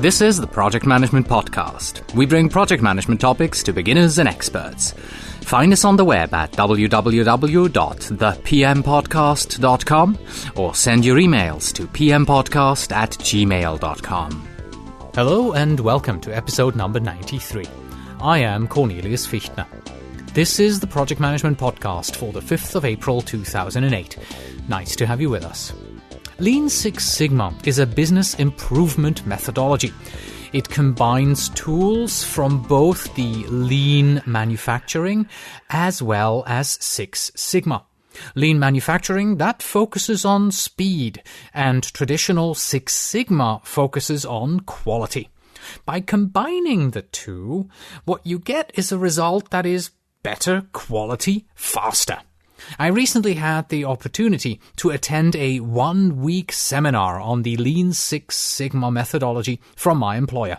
This is the Project Management Podcast. We bring project management topics to beginners and experts. Find us on the web at www.thepmpodcast.com or send your emails to pmpodcast@gmail.com. Hello and welcome to episode number 93. I am Cornelius Fichtner. This is the Project Management Podcast for the 5th of April 2008. Nice to have you with us. Lean Six Sigma is a business improvement methodology. It combines tools from both the lean manufacturing as well as Six Sigma. Lean manufacturing, that focuses on speed, and traditional Six Sigma focuses on quality. By combining the two, what you get is a result that is better quality faster. I recently had the opportunity to attend a 1-week seminar on the Lean Six Sigma methodology from my employer.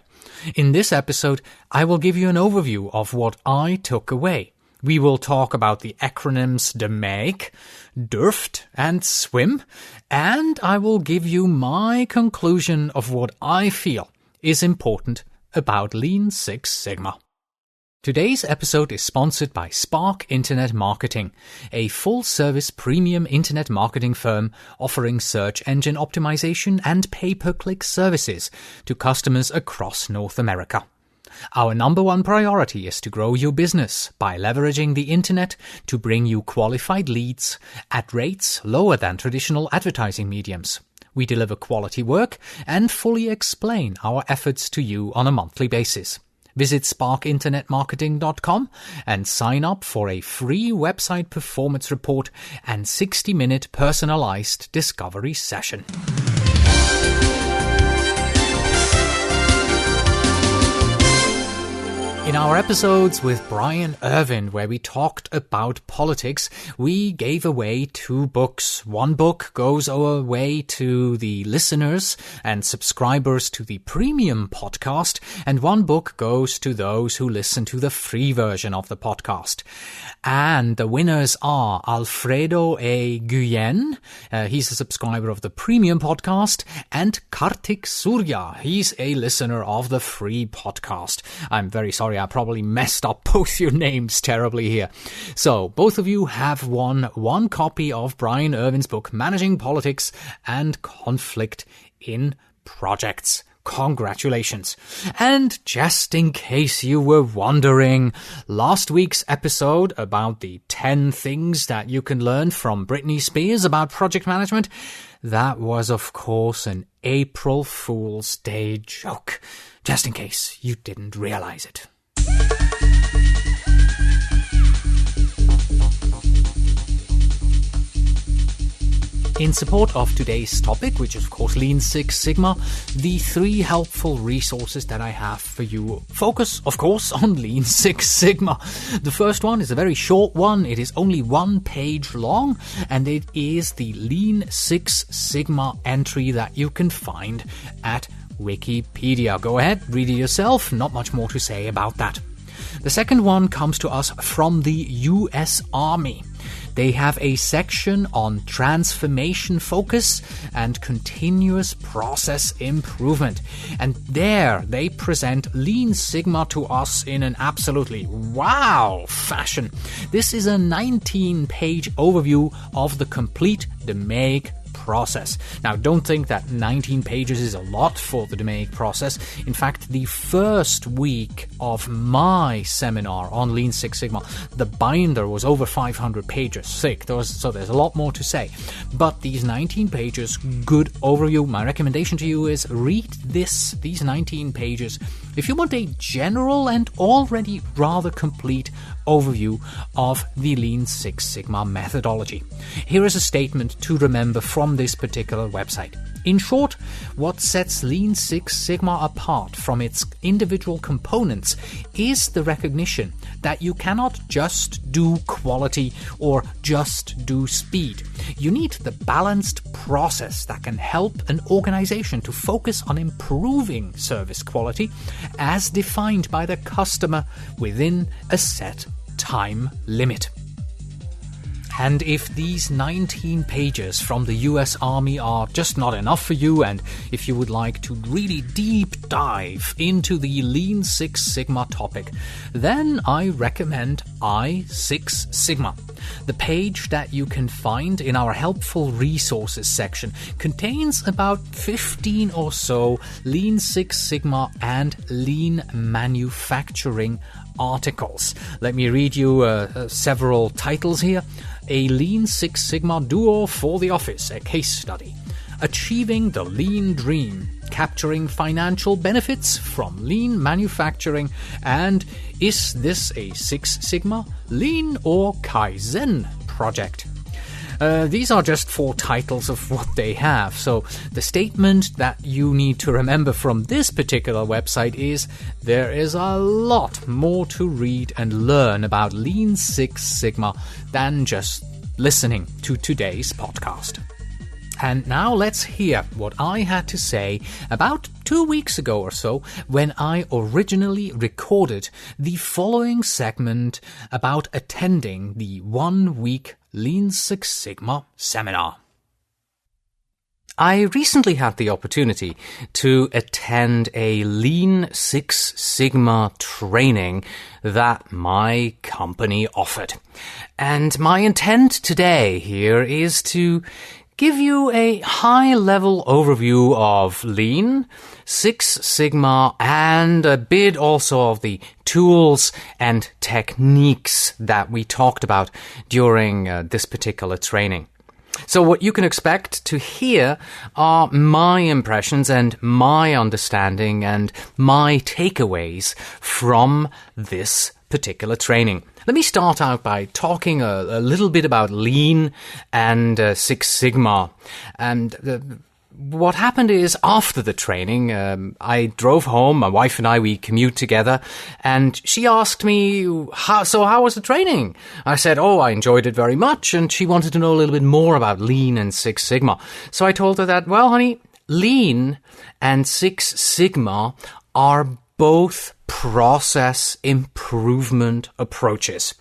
In this episode, I will give you an overview of what I took away. We will talk about the acronyms DMAIC, DURFT, and SWIM, and I will give you my conclusion of what I feel is important about Lean Six Sigma. Today's episode is sponsored by Spark Internet Marketing, a full-service premium internet marketing firm offering search engine optimization and pay-per-click services to customers across North America. Our number one priority is to grow your business by leveraging the internet to bring you qualified leads at rates lower than traditional advertising mediums. We deliver quality work and fully explain our efforts to you on a monthly basis. Visit sparkinternetmarketing.com and sign up for a free website performance report and 60-minute personalized discovery session. In our episodes with Brian Irvin, where we talked about politics, we gave away 2 books. One book goes away to the listeners and subscribers to the premium podcast, and one book goes to those who listen to the free version of the podcast. And the winners are Alfredo A. Guyen, he's a subscriber of the premium podcast, and Kartik Surya, he's a listener of the free podcast. I'm very sorry, I probably messed up both your names terribly here. So, both of you have won 1 copy of Brian Irvin's book, Managing Politics and Conflict in Projects. Congratulations. And just in case you were wondering, last week's episode about the 10 things that you can learn from Britney Spears about project management, that was of course an April Fool's Day joke, just in case you didn't realize it. In support of today's topic, which is of course Lean Six Sigma, the 3 helpful resources that I have for you focus, of course, on Lean Six Sigma. The first one is a very short one. It is only 1 page long, and it is the Lean Six Sigma entry that you can find at Wikipedia. Go ahead, read it yourself. Not much more to say about that. The second one comes to us from the US Army. They have a section on transformation focus and continuous process improvement. And there they present Lean Sigma to us in an absolutely wow fashion. This is a 19-page overview of the complete DMAIC process. Now, don't think that 19 pages is a lot for the DMAIC process. In fact, the first week of my seminar on Lean Six Sigma, the binder was over 500 pages thick. So there's a lot more to say. But these 19 pages, good overview. My recommendation to you is read these 19 pages if you want a general and already rather complete overview of the Lean Six Sigma methodology. Here is a statement to remember from this particular website. In short, what sets Lean Six Sigma apart from its individual components is the recognition that you cannot just do quality or just do speed. You need the balanced process that can help an organization to focus on improving service quality as defined by the customer within a set time limit. And if these 19 pages from the US Army are just not enough for you, and if you would like to really deep dive into the Lean Six Sigma topic, then I recommend I6 Sigma. The page that you can find in our helpful resources section contains about 15 or so Lean Six Sigma and lean manufacturing articles. Let me read you several titles here. A Lean Six Sigma Duo for the Office, a case study. Achieving the Lean Dream, capturing financial benefits from lean manufacturing, and is this a Six Sigma, Lean or Kaizen project? These are just 4 titles of what they have, so the statement that you need to remember from this particular website is there is a lot more to read and learn about Lean Six Sigma than just listening to today's podcast. And now let's hear what I had to say about 2 weeks ago or so when I originally recorded the following segment about attending the 1-week Lean Six Sigma seminar. I recently had the opportunity to attend a Lean Six Sigma training that my company offered. And my intent today here is to give you a high-level overview of Lean, Six Sigma, and a bit also of the tools and techniques that we talked about during this particular training. So what you can expect to hear are my impressions and my understanding and my takeaways from this particular training. Let me start out by talking a little bit about Lean and Six Sigma. And what happened is after the training, I drove home, my wife and I, we commute together, and she asked me, how was the training? I said, I enjoyed it very much, and she wanted to know a little bit more about Lean and Six Sigma. So I told her that, well, honey, Lean and Six Sigma are both process improvement approaches.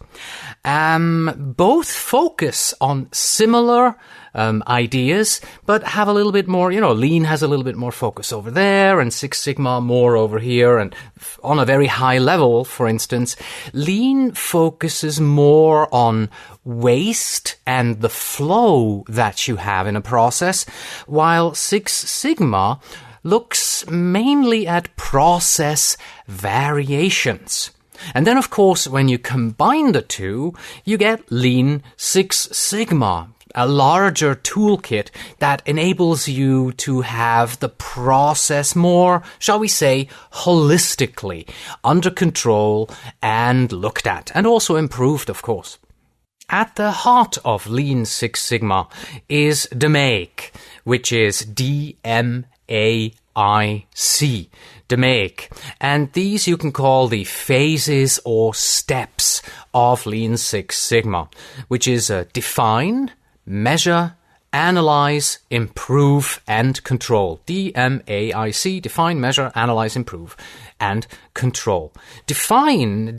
Both focus on similar ideas, but have a little bit more, Lean has a little bit more focus over there and Six Sigma more over here. And on a very high level, for instance, Lean focuses more on waste and the flow that you have in a process, while Six Sigma looks mainly at process variations. And then, of course, when you combine the two, you get Lean Six Sigma, a larger toolkit that enables you to have the process more, shall we say, holistically under control and looked at, and also improved, of course. At the heart of Lean Six Sigma is DMAIC, which is DMAIC, DMAIC. And these you can call the phases or steps of Lean Six Sigma, which is define, measure, analyze, improve, and control. DMAIC, define, measure, analyze, improve, and control. Define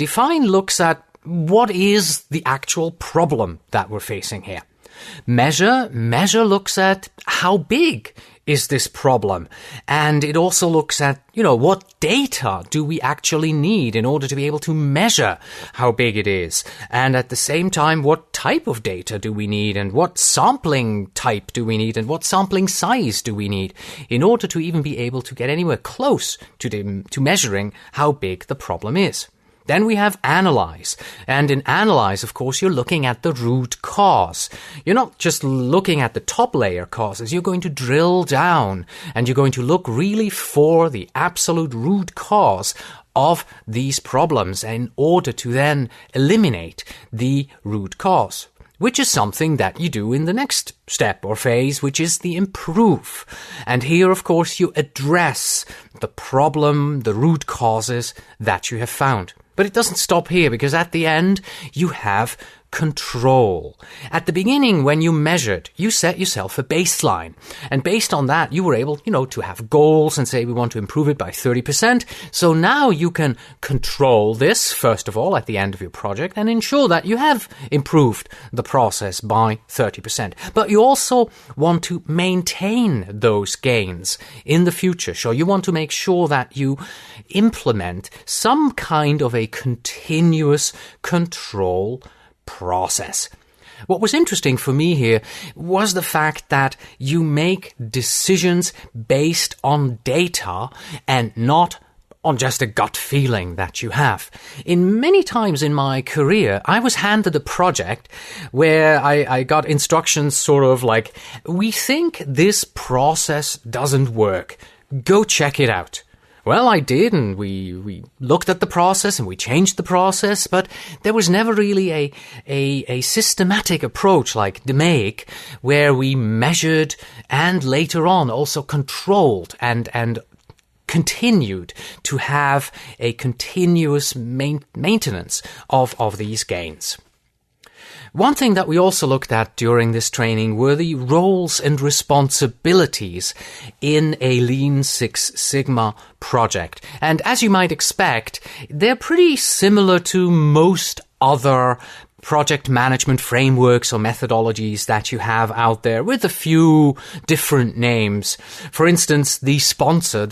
looks at what is the actual problem that we're facing here. Measure looks at how big is this problem, and it also looks at, what data do we actually need in order to be able to measure how big it is, and at the same time, what type of data do we need, and what sampling type do we need, and what sampling size do we need in order to even be able to get anywhere close to measuring how big the problem is. Then we have analyze. And in analyze, of course, you're looking at the root cause. You're not just looking at the top layer causes. You're going to drill down and you're going to look really for the absolute root cause of these problems in order to then eliminate the root cause, which is something that you do in the next step or phase, which is the improve. And here, of course, you address the problem, the root causes that you have found. But it doesn't stop here, because at the end, you have control. At the beginning, when you measured, you set yourself a baseline. And based on that, you were able, to have goals and say we want to improve it by 30%. So now you can control this, first of all, at the end of your project and ensure that you have improved the process by 30%. But you also want to maintain those gains in the future. So you want to make sure that you implement some kind of a continuous control process. What was interesting for me here was the fact that you make decisions based on data and not on just a gut feeling that you have. In many times in my career, I was handed a project where I got instructions sort of like, we think this process doesn't work. Go check it out. Well, I did, and we looked at the process and we changed the process, but there was never really a systematic approach like DMAIC, where we measured and later on also controlled and continued to have a continuous maintenance of these gains. One thing that we also looked at during this training were the roles and responsibilities in a Lean Six Sigma project. And as you might expect, they're pretty similar to most other project management frameworks or methodologies that you have out there, with a few different names. For instance, the sponsor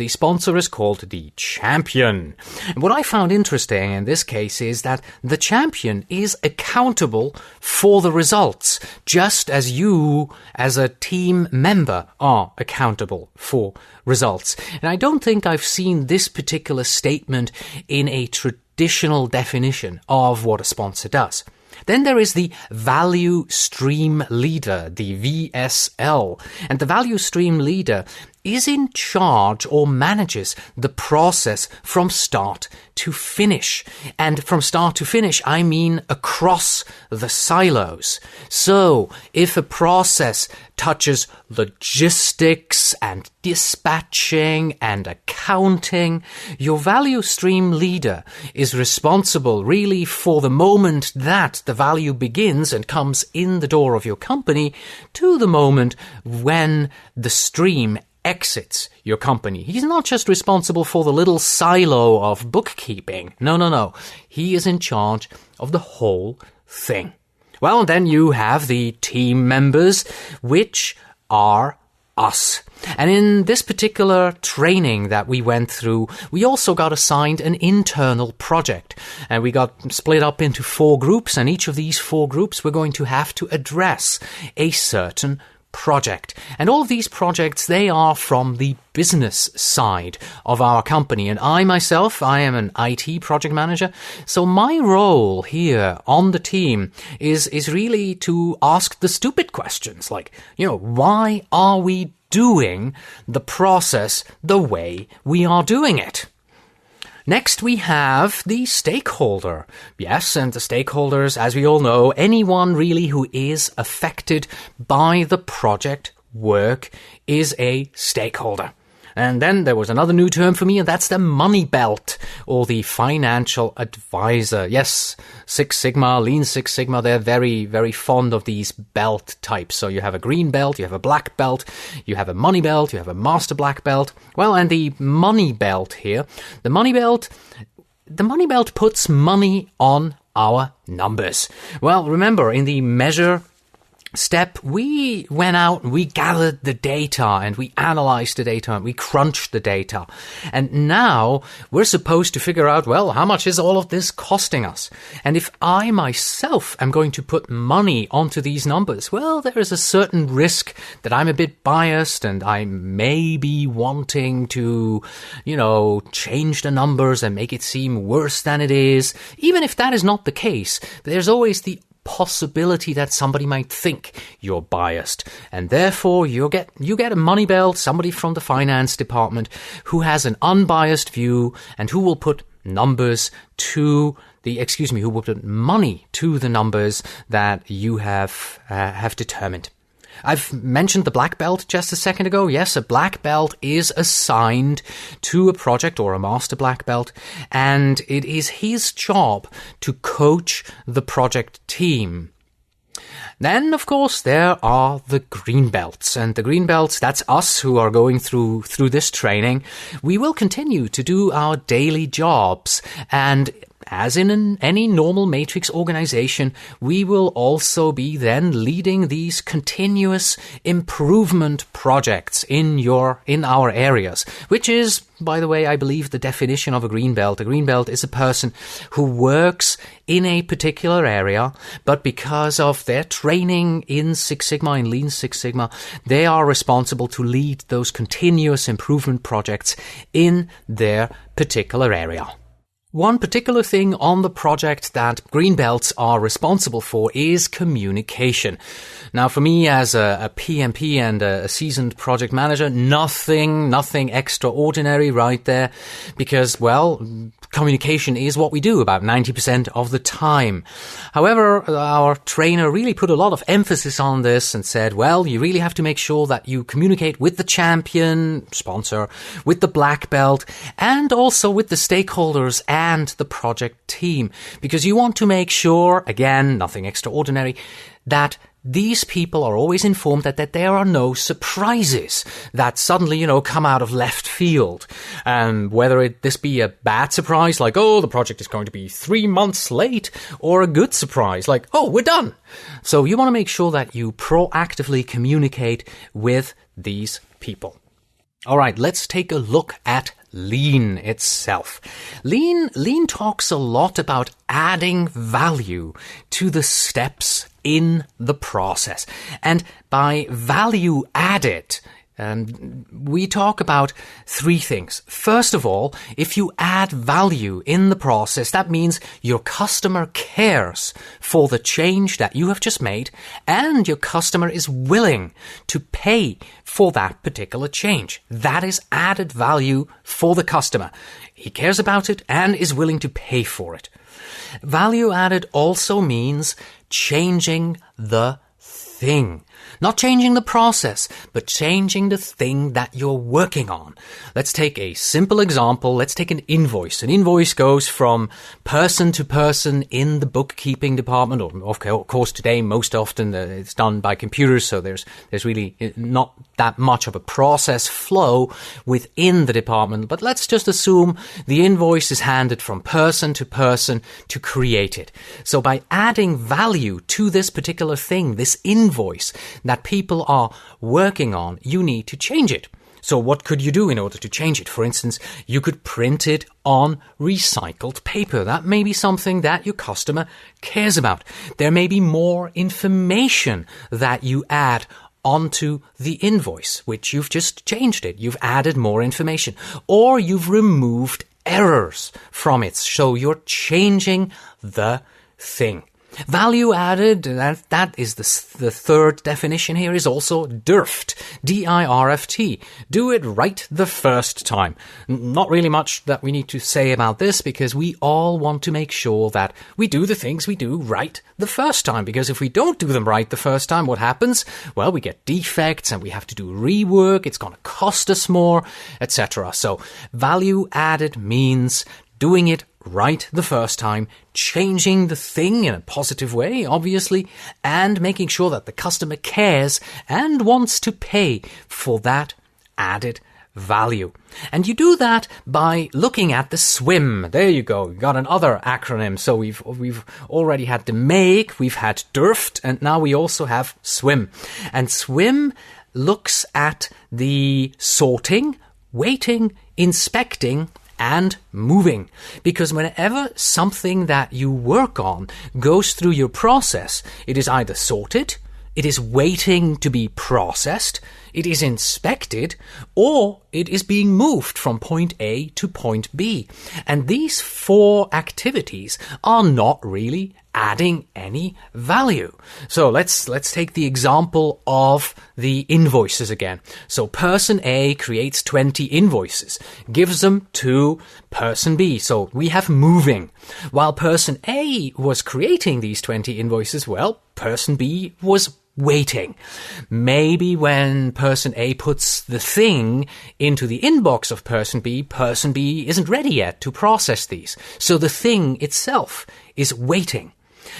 is called the champion. And what I found interesting in this case is that the champion is accountable for the results, just as you as a team member are accountable for results. And I don't think I've seen this particular statement in a traditional definition of what a sponsor does. Then there is the value stream leader, the VSL. And the value stream leader is in charge or manages the process from start to finish. And from start to finish, I mean across the silos. So if a process touches logistics and dispatching and accounting, your value stream leader is responsible really for the moment that the value begins and comes in the door of your company to the moment when the stream exits your company. He's not just responsible for the little silo of bookkeeping. No. He is in charge of the whole thing. Well, and then you have the team members, which are us. And in this particular training that we went through, we also got assigned an internal project. And we got split up into 4 groups, and each of these 4 groups we're going to have to address a certain project. And all of these projects, they are from the business side of our company. And I am an IT project manager. So my role here on the team is really to ask the stupid questions like, why are we doing the process the way we are doing it? Next, we have the stakeholder. Yes, and the stakeholders, as we all know, anyone really who is affected by the project work is a stakeholder. And then there was another new term for me, and that's the money belt, or the financial advisor. Yes, Six Sigma, Lean Six Sigma, they're very, very fond of these belt types. So you have a green belt, you have a black belt, you have a money belt, you have a master black belt. Well, and the money belt here, the money belt puts money on our numbers. Well, remember, in the measure step, we went out and we gathered the data and we analyzed the data and we crunched the data. And now we're supposed to figure out, well, how much is all of this costing us? And if I myself am going to put money onto these numbers, well, there is a certain risk that I'm a bit biased and I may be wanting to, change the numbers and make it seem worse than it is. Even if that is not the case, there's always the possibility that somebody might think you're biased, and therefore you get a money belt, somebody from the finance department who has an unbiased view and who will put money to the numbers that you have determined. I've mentioned the black belt just a second ago. Yes, a black belt is assigned to a project or a master black belt, and it is his job to coach the project team. Then, of course, there are the green belts. And the green belts, that's us who are going through this training. We will continue to do our daily jobs. And as in any normal matrix organization, we will also be then leading these continuous improvement projects in our areas, which is, by the way, I believe the definition of a green belt. A green belt is a person who works in a particular area, but because of their training in Six Sigma, in Lean Six Sigma, they are responsible to lead those continuous improvement projects in their particular area. One particular thing on the project that green belts are responsible for is communication. Now, for me as a PMP and a seasoned project manager, nothing extraordinary right there, because, well, communication is what we do about 90% of the time. However, our trainer really put a lot of emphasis on this and said, well, you really have to make sure that you communicate with the champion, sponsor, with the black belt, and also with the stakeholders and the project team, because you want to make sure, again, nothing extraordinary, that these people are always informed that there are no surprises that suddenly, come out of left field. Whether this be a bad surprise, like, oh, the project is going to be 3 months late, or a good surprise, like, oh, we're done. So you want to make sure that you proactively communicate with these people. All right, let's take a look at Lean itself. Lean talks a lot about adding value to the steps in the process. And by value added, we talk about 3 things. First of all, if you add value in the process, that means your customer cares for the change that you have just made, and your customer is willing to pay for that particular change. That is added value for the customer. He cares about it and is willing to pay for it. Value added also means changing the thing. Not changing the process, but changing the thing that you're working on. Let's take a simple example. Let's take an invoice. An invoice goes from person to person in the bookkeeping department, or of course today most often it's done by computers, so there's really not that much of a process flow within the department. But let's just assume the invoice is handed from person to create it. So by adding value to this particular thing, this invoice that people are working on, you need to change it. So what could you do in order to change it? For instance, you could print it on recycled paper. That may be something that your customer cares about. There may be more information that you add onto the invoice, which you've just changed it. You've added more information, or you've removed errors from it. So you're changing the thing. Value added, that is the third definition here, is also DIRFT, D-I-R-F-T. Do it right the first time. Not really much that we need to say about this, because we all want to make sure that we do the things we do right the first time, because if we don't do them right the first time, what happens? Well, we get defects and we have to do rework, it's going to cost us more, etc. So value added means doing it right the first time, changing the thing in a positive way, obviously, and making sure that the customer cares and wants to pay for that added value. And you do that by looking at the SWIM. There you go. You got another acronym. So we've already had the MAKE, we've had DIRFT, and now we also have SWIM. And SWIM looks at the sorting, waiting, inspecting, and moving. Because whenever something that you work on goes through your process, it is either sorted, it is waiting to be processed, it is inspected, or it is being moved from point A to point B. And these 4 activities are not really adding any value. So let's take the example of the invoices again. So person A creates 20 invoices, gives them to person B. So we have moving. While person A was creating these 20 invoices, well, person B was waiting. Maybe when person A puts the thing into the inbox of person B isn't ready yet to process these. So the thing itself is waiting.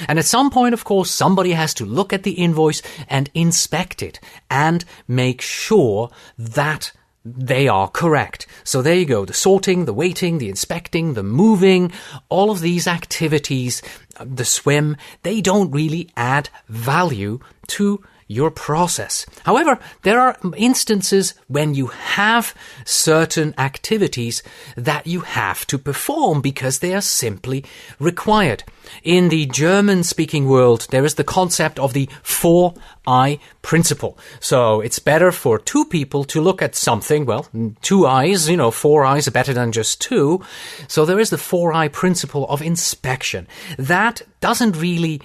And at some point, of course, somebody has to look at the invoice and inspect it and make sure that they are correct. So there you go. The sorting, the waiting, the inspecting, the moving, all of these activities, the swim, they don't really add value to your process. However, there are instances when you have certain activities that you have to perform because they are simply required. In the German-speaking world, there is the concept of the 4-eye principle. So it's better for two people to look at something. Well, 2 eyes, 4 eyes are better than just 2. So there is the 4-eye principle of inspection. That doesn't really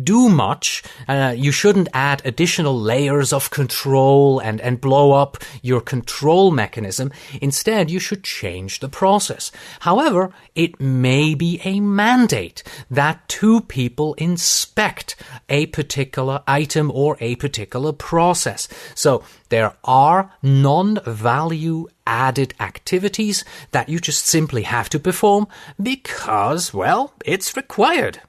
do much. You shouldn't add additional layers of control and blow up your control mechanism. Instead, you should change the process. However, it may be a mandate that 2 people inspect a particular item or a particular process. So there are non-value added activities that you just simply have to perform because, well, it's required.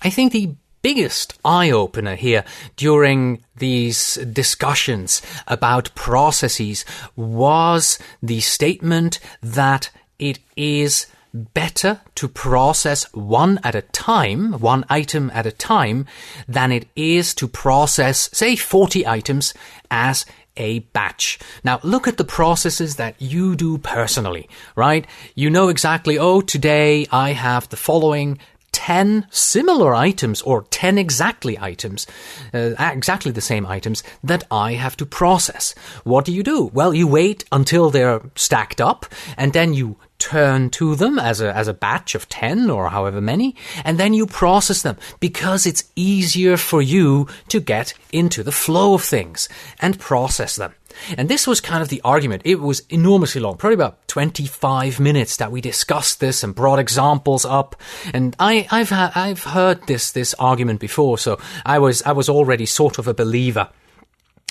I think the biggest eye-opener here during these discussions about processes was the statement that it is better to process one item at a time, than it is to process, say, 40 items as a batch. Now, look at the processes that you do personally, right? You know exactly, today I have the following 10 similar items or 10 exactly the same items that I have to process. What do? Well, you wait until they're stacked up and then you turn to them as a batch of 10 or however many, and then you process them because it's easier for you to get into the flow of things and process them. And this was kind of the argument. It was enormously long, probably about 25 minutes that we discussed this and brought examples up. And I've heard this argument before, so I was already sort of a believer.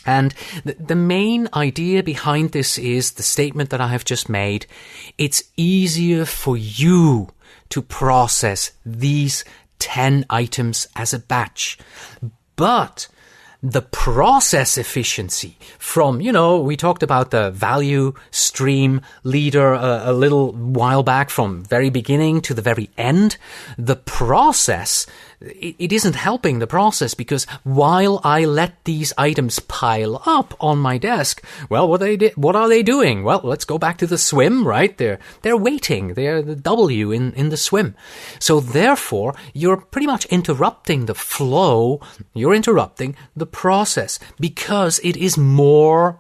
And the main idea behind this is the statement that I have just made. It's easier for you to process these 10 items as a batch. But the process efficiency from, we talked about the value stream leader a little while back, from very beginning to the very end. The process, it isn't helping the process, because while I let these items pile up on my desk, well, what are they doing? Well, let's go back to the swim, right? They're waiting. They're the W in the swim. So therefore, you're pretty much interrupting the flow. You're interrupting the process because it is more,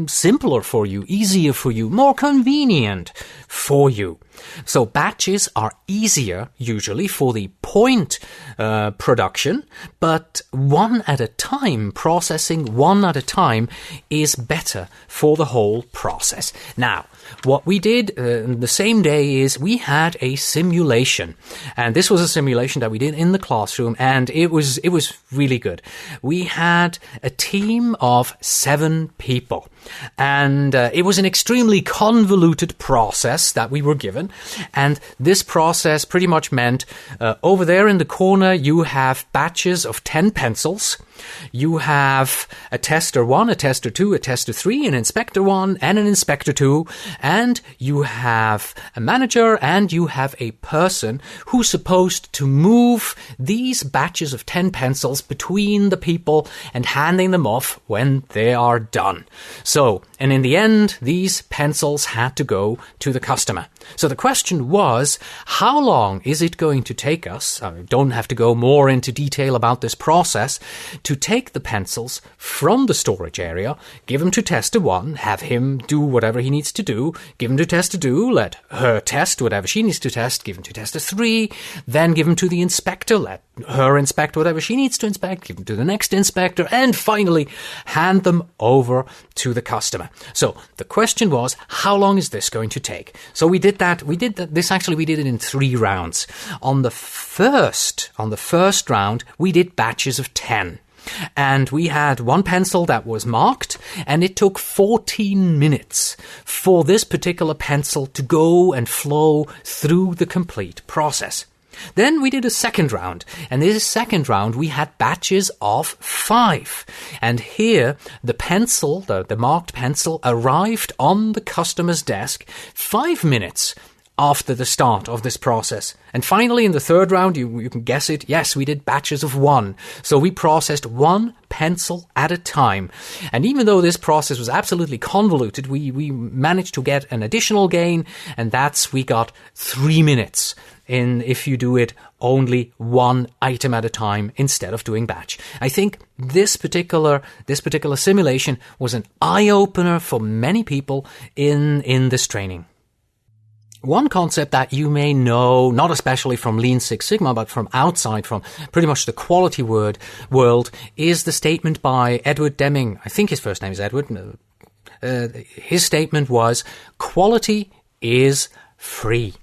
simpler for you, easier for you, more convenient for you. So batches are easier usually for the point production, but one at a time, processing one at a time is better for the whole process. Now, what we did the same day is we had a simulation, and this was a simulation that we did in the classroom, and it was really good. We had a team of 7 people, and it was an extremely convoluted process that we were given. And this process pretty much meant over there in the corner you have batches of 10 pencils. You have a tester 1, a tester 2, a tester 3, an inspector 1, and an inspector 2, and you have a manager and you have a person who's supposed to move these batches of 10 pencils between the people and handing them off when they are done. So, and in the end, these pencils had to go to the customer. So the question was, how long is it going to take us, I don't have to go more into detail about this process, to take the pencils from the storage area, give them to tester 1, have him do whatever he needs to do, give them to tester 2, let her test whatever she needs to test, give them to tester 3, then give them to the inspector, let her inspect whatever she needs to inspect, give them to the next inspector, and finally hand them over to the customer. So the question was, how long is this going to take? So we did it in 3 rounds. On the first round, we did batches of 10. And we had one pencil that was marked, and it took 14 minutes for this particular pencil to go and flow through the complete process. Then we did a second round, and this second round we had batches of 5. And here the pencil, the marked pencil, arrived on the customer's desk 5 minutes after the start of this process. And finally, in the third round, you can guess it, yes, we did batches of 1. So we processed 1 pencil at a time. And even though this process was absolutely convoluted, we managed to get an additional gain, and we got 3 minutes if you do it only 1 item at a time instead of doing batch. I think this particular simulation was an eye-opener for many people in this training. One concept that you may know, not especially from Lean Six Sigma, but from outside, from pretty much the quality world, is the statement by Edward Deming. I think his first name is Edward. His statement was, quality is free.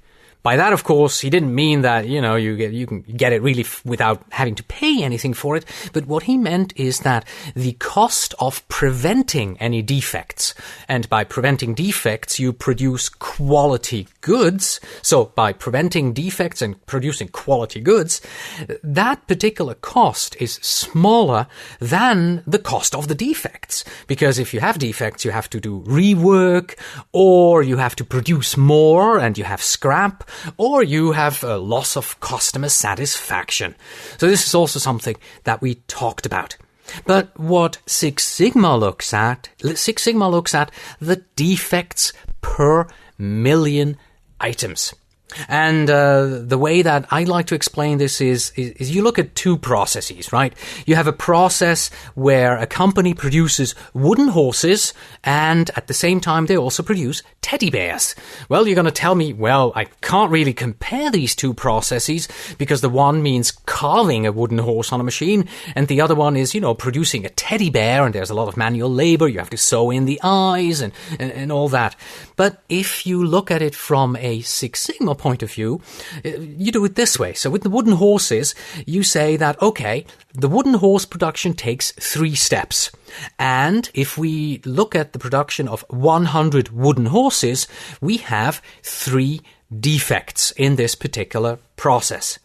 By that, of course, he didn't mean that, you can get it really without having to pay anything for it. But what he meant is that the cost of preventing any defects, and by preventing defects, you produce quality goods. So by preventing defects and producing quality goods, that particular cost is smaller than the cost of the defects. Because if you have defects, you have to do rework, or you have to produce more and you have scrap, or you have a loss of customer satisfaction. So this is also something that we talked about. But what Six Sigma looks at the defects per million items. And the way that I like to explain this is you look at 2 processes, right? You have a process where a company produces wooden horses, and at the same time they also produce teddy bears. Well, you're going to tell me, well, I can't really compare these 2 processes because the one means carving a wooden horse on a machine, and the other one is, producing a teddy bear, and there's a lot of manual labor. You have to sew in the eyes and all that. But if you look at it from a Six Sigma point of view, you do it this way. So with the wooden horses, you say that, okay, the wooden horse production takes 3 steps. And if we look at the production of 100 wooden horses, we have 3 defects in this particular process.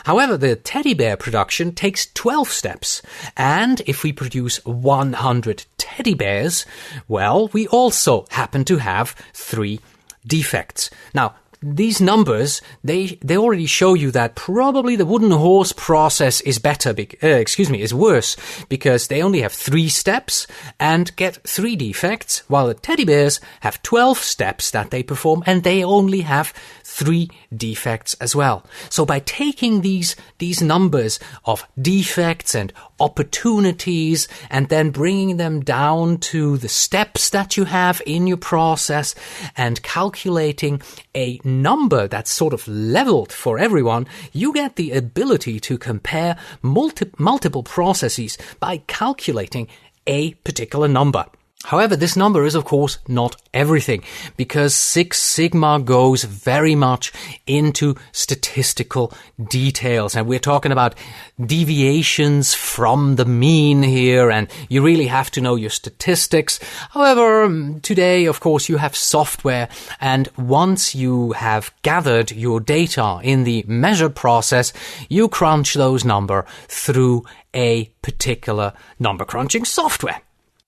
However, the teddy bear production takes 12 steps. And if we produce 100 teddy bears, well, we also happen to have 3 defects. Now, these numbers, they already show you that probably the wooden horse process is is worse, because they only have 3 steps and get 3 defects, while the teddy bears have 12 steps that they perform and they only have 3 defects as well. So by taking these numbers of defects and opportunities and then bringing them down to the steps that you have in your process and calculating a number that's sort of leveled for everyone, you get the ability to compare multiple processes by calculating a particular number. However, this number is, of course, not everything, because Six Sigma goes very much into statistical details, and we're talking about deviations from the mean here, and you really have to know your statistics. However, today, of course, you have software, and once you have gathered your data in the measure process, you crunch those numbers through a particular number crunching software.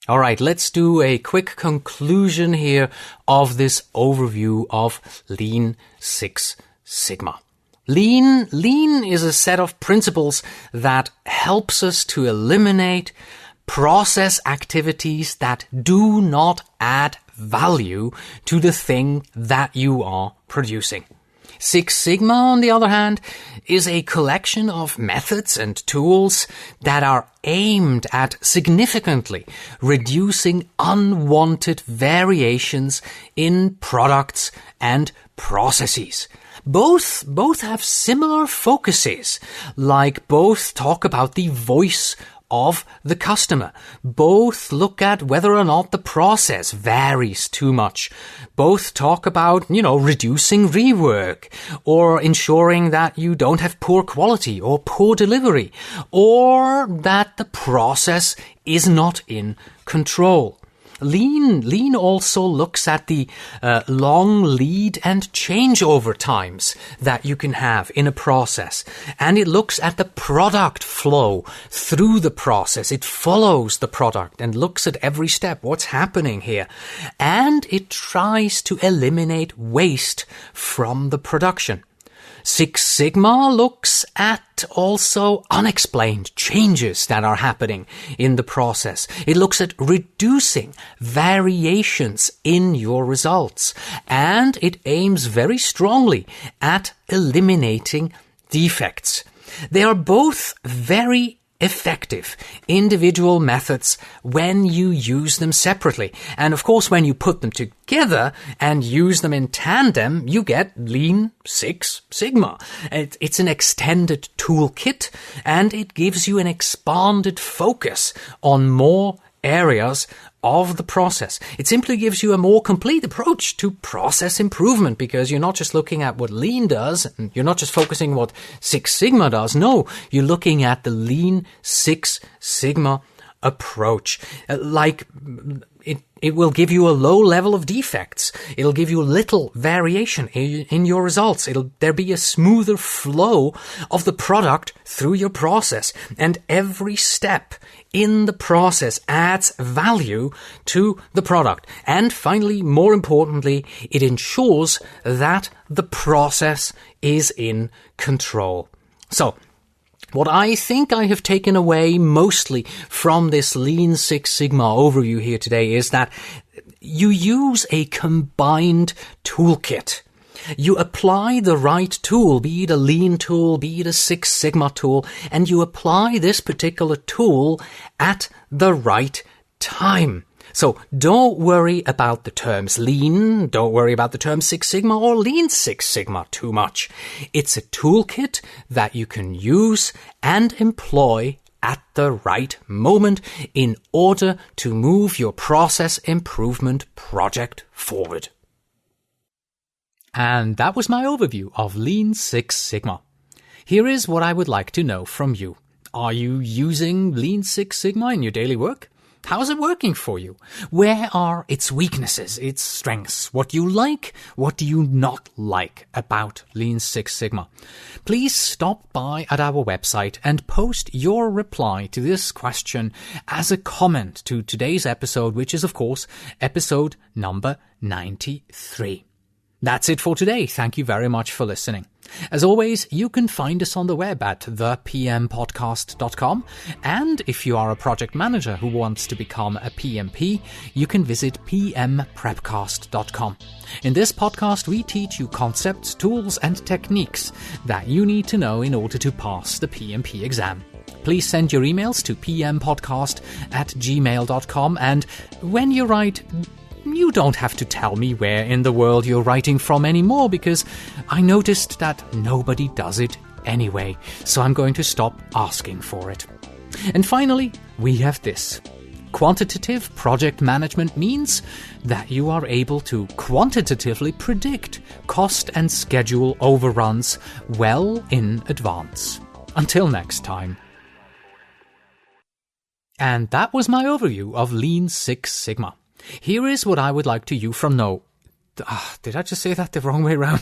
All right, let's do a quick conclusion here of this overview of Lean Six Sigma. Lean is a set of principles that helps us to eliminate process activities that do not add value to the thing that you are producing. Six Sigma, on the other hand, is a collection of methods and tools that are aimed at significantly reducing unwanted variations in products and processes. Both have similar focuses, like both talk about the voice of the customer. Both look at whether or not the process varies too much. Both talk about, reducing rework or ensuring that you don't have poor quality or poor delivery or that the process is not in control. Lean also looks at the long lead and changeover times that you can have in a process. And it looks at the product flow through the process. It follows the product and looks at every step, what's happening here. And it tries to eliminate waste from the production. Six Sigma looks at also unexplained changes that are happening in the process. It looks at reducing variations in your results. And it aims very strongly at eliminating defects. They are both very effective individual methods when you use them separately. And of course, when you put them together and use them in tandem, you get Lean Six Sigma. It's an extended toolkit, and it gives you an expanded focus on more areas of the process. It simply gives you a more complete approach to process improvement, because you're not just looking at what Lean does, and you're not just focusing on what Six Sigma does. No, you're looking at the Lean Six Sigma approach. It will give you a low level of defects. It'll give you little variation in your results. There'll be a smoother flow of the product through your process, and every step in the process adds value to the product. And finally, more importantly, it ensures that the process is in control. So, what I think I have taken away mostly from this Lean Six Sigma overview here today is that you use a combined toolkit. You apply the right tool, be it a Lean tool, be it a Six Sigma tool, and you apply this particular tool at the right time. So don't worry about the terms Lean, don't worry about the term Six Sigma or Lean Six Sigma too much. It's a toolkit that you can use and employ at the right moment in order to move your process improvement project forward. And that was my overview of Lean Six Sigma. Here is what I would like to know from you. Are you using Lean Six Sigma in your daily work? How's it working for you? Where are its weaknesses, its strengths? What do you like? What do you not like about Lean Six Sigma? Please stop by at our website and post your reply to this question as a comment to today's episode, which is, of course, episode number 93. That's it for today. Thank you very much for listening. As always, you can find us on the web at thepmpodcast.com, and if you are a project manager who wants to become a PMP, you can visit pmprepcast.com. In this podcast, we teach you concepts, tools, and techniques that you need to know in order to pass the PMP exam. Please send your emails to pmpodcast@gmail.com, and when you write, you don't have to tell me where in the world you're writing from anymore, because I noticed that nobody does it anyway, so I'm going to stop asking for it. And finally, we have this. Quantitative project management means that you are able to quantitatively predict cost and schedule overruns well in advance. Until next time. And that was my overview of Lean Six Sigma. Here is what I would like to you from no... did I just say that the wrong way around?